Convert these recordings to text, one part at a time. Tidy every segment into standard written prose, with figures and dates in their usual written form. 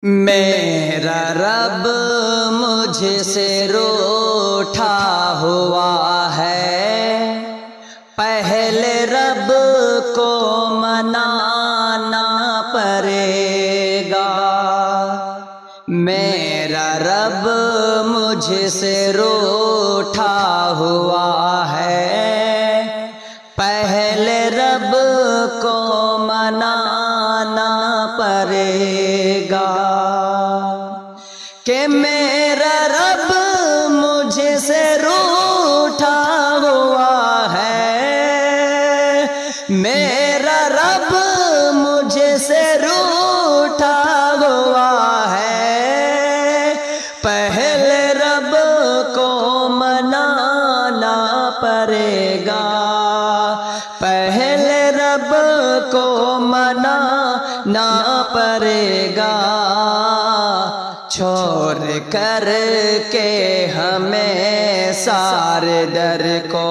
میرا رب مجھ سے روٹھا ہوا ہے، پہلے رب کو منانا پڑے گا۔ میرا رب مجھ سے روٹھا ہوا ہے، پہلے رب کو منانا پڑے گا کہ میرا رب مجھ سے روٹھا ہوا ہے، میرا رب مجھ سے روٹھا ہوا ہے، پہلے رب کو منانا پڑے گا، پہلے رب کو منانا پڑے گا۔ چھوڑ کر کے ہمیں سارے در کو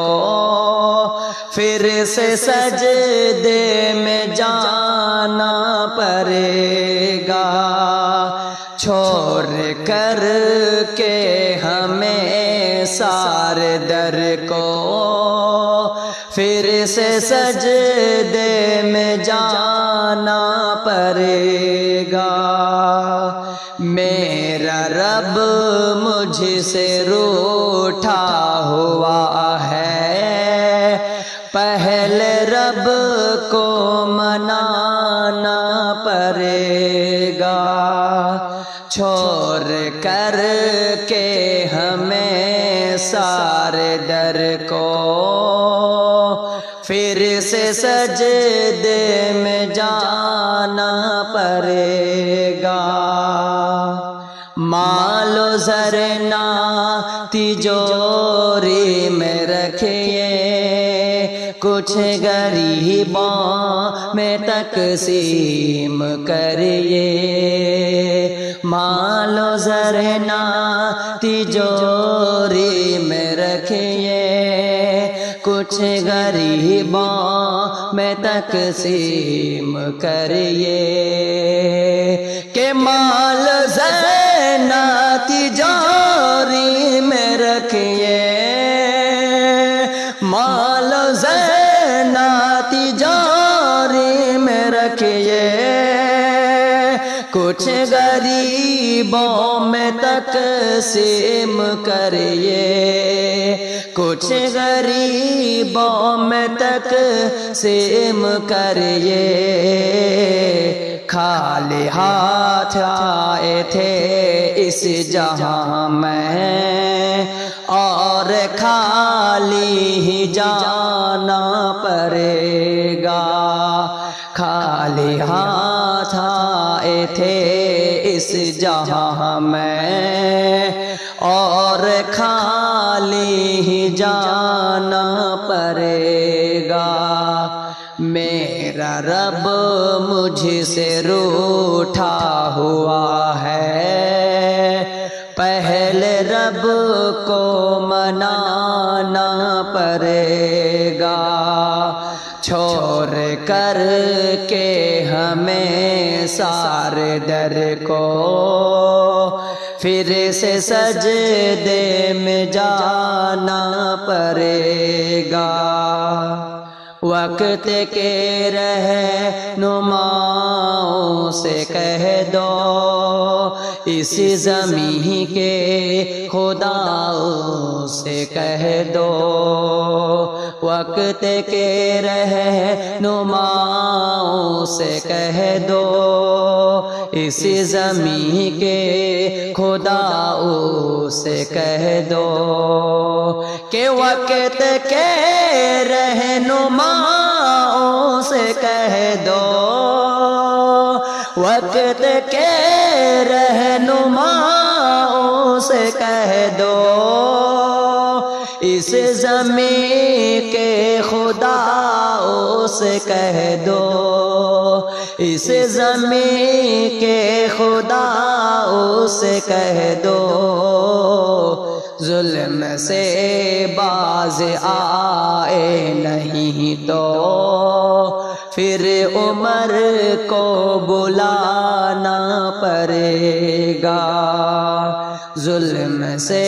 پھر سے سجدے میں جانا پڑے گا، چھوڑ کر کے ہمیں سارے در کو پھر سے سجدے میں جانا پڑے گا۔ میرا رب مجھ سے روٹھا ہوا ہے، پہلے رب کو منانا پڑے گا، چھوڑ کر کے ہمیں سارے در کو پھر سے سجدے میں جانا پڑے گا۔ مال و زر نہ تجوری میں رکھیے، کچھ غریبوں میں تقسیم کریے۔ مال و زر نہ تجوری میں رکھیے، کچھ غریبوں میں تقسیم کریے کہ مال زینہ تجاری میں رکھیے، مال زینہ تجاری میں رکھیے، کچھ غریبوں میں تقسیم کریے، کچھ غریبوں میں تقسیم کریے۔ خالی ہاتھ آئے تھے اس جہاں میں، اور خالی ہی جانا پڑے گا، خالی ہاتھ آئے تھے اس جہاں میں، اور خالی ہی جانا پڑے گا۔ میرا رب مجھ سے روٹھا ہوا ہے، پہلے رب کو منانا پڑے گا، چھوڑ کر کے ہمیں سارے در کو پھر سے سجدے میں جانا پڑے گا۔ وقت کے رہنماؤں سے کہہ دو، اس زمین کے خداؤں سے کہہ دو، وقت کے رہنماؤں سے کہہ دو، اس زمین کے خداؤں سے کہہ دو کہ وقت کے رہنماؤں سے کہہ دو، وقت کے رہنماؤں سے کہہ دو، اس زمین کے خداؤں سے کہہ دو، اس زمین کے خداؤں سے کہہ دو، ظلم سے باز آئے نہیں تو پھر عمر کو بلانا پڑے گا، ظلم سے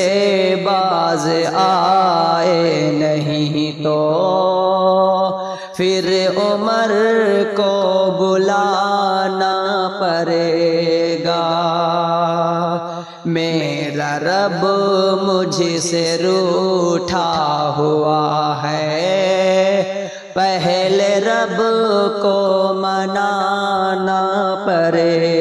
باز آئے نہیں تو پھر عمر کو بلانا پڑے گا۔ میرا رب مجھ سے روٹھا ہوا ہے، پہلے رب کو منانا پڑے